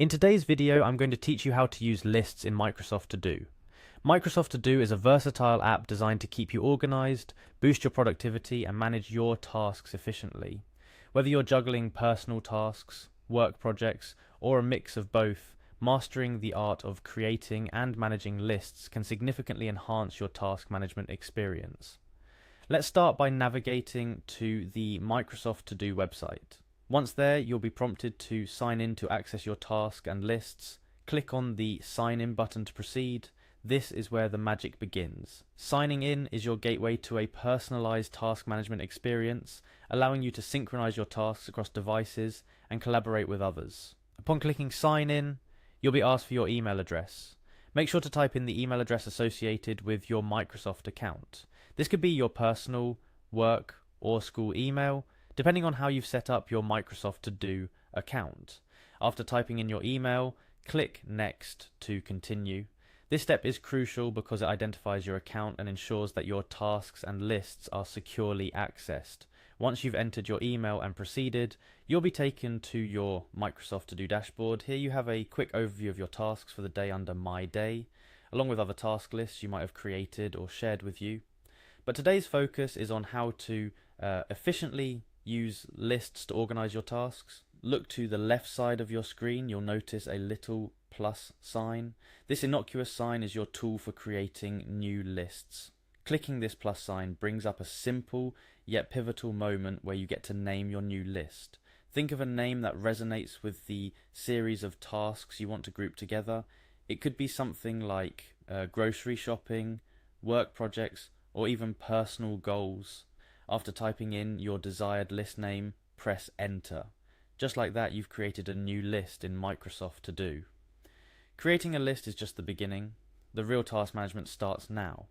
In today's video, I'm going to teach you how to use lists in Microsoft To Do. Microsoft To Do is a versatile app designed to keep you organized, boost your productivity, and manage your tasks efficiently. Whether you're juggling personal tasks, work projects, or a mix of both, mastering the art of creating and managing lists can significantly enhance your task management experience. Let's start by navigating to the Microsoft To Do website. Once there, you'll be prompted to sign in to access your task and lists. Click on the Sign In button to proceed. This is where the magic begins. Signing in is your gateway to a personalized task management experience, allowing you to synchronize your tasks across devices and collaborate with others. Upon clicking Sign In, you'll be asked for your email address. Make sure to type in the email address associated with your Microsoft account. This could be your personal, work, or school email, depending on how you've set up your Microsoft To Do account. After typing in your email, click Next to continue. This step is crucial because it identifies your account and ensures that your tasks and lists are securely accessed. Once you've entered your email and proceeded, you'll be taken to your Microsoft To Do dashboard. Here you have a quick overview of your tasks for the day under My Day, along with other task lists you might have created or shared with you. But today's focus is on how to efficiently use lists to organize your tasks. Look to the left side of your screen. You'll notice a little plus sign. This innocuous sign is your tool for creating new lists. Clicking this plus sign brings up a simple yet pivotal moment where you get to name your new list. Think of a name that resonates with the series of tasks you want to group together. It could be something like grocery shopping, work projects, or even personal goals. After typing in your desired list name, press Enter. Just like that, you've created a new list in Microsoft To Do. Creating a list is just the beginning. The real task management starts now.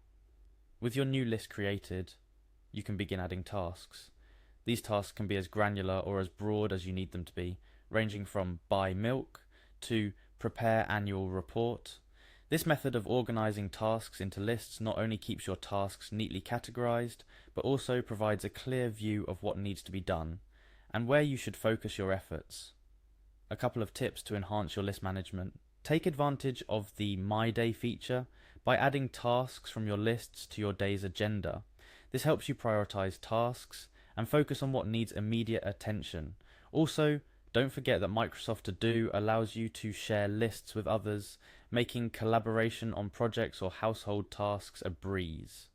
With your new list created, you can begin adding tasks. These tasks can be as granular or as broad as you need them to be, ranging from buy milk to prepare annual report. This method of organizing tasks into lists not only keeps your tasks neatly categorized, but also provides a clear view of what needs to be done and where you should focus your efforts. A couple of tips to enhance your list management. Take advantage of the My Day feature by adding tasks from your lists to your day's agenda. This helps you prioritize tasks and focus on what needs immediate attention. Also, don't forget that Microsoft To Do allows you to share lists with others, making collaboration on projects or household tasks a breeze.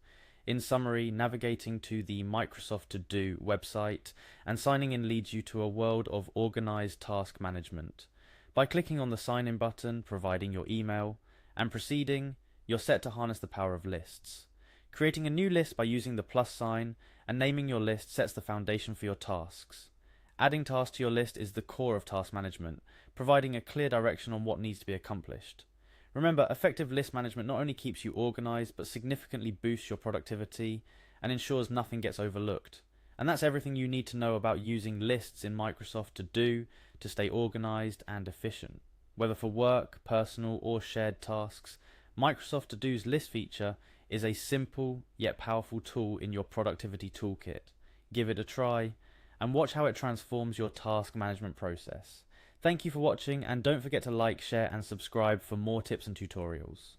In summary, navigating to the Microsoft To Do website and signing in leads you to a world of organized task management. By clicking on the Sign In button, providing your email, and proceeding, you're set to harness the power of lists. Creating a new list by using the plus sign and naming your list sets the foundation for your tasks. Adding tasks to your list is the core of task management, providing a clear direction on what needs to be accomplished. Remember, effective list management not only keeps you organized, but significantly boosts your productivity and ensures nothing gets overlooked. And that's everything you need to know about using lists in Microsoft To Do to stay organized and efficient. Whether for work, personal, or shared tasks, Microsoft To Do's list feature is a simple yet powerful tool in your productivity toolkit. Give it a try and watch how it transforms your task management process. Thank you for watching, and don't forget to like, share and subscribe for more tips and tutorials.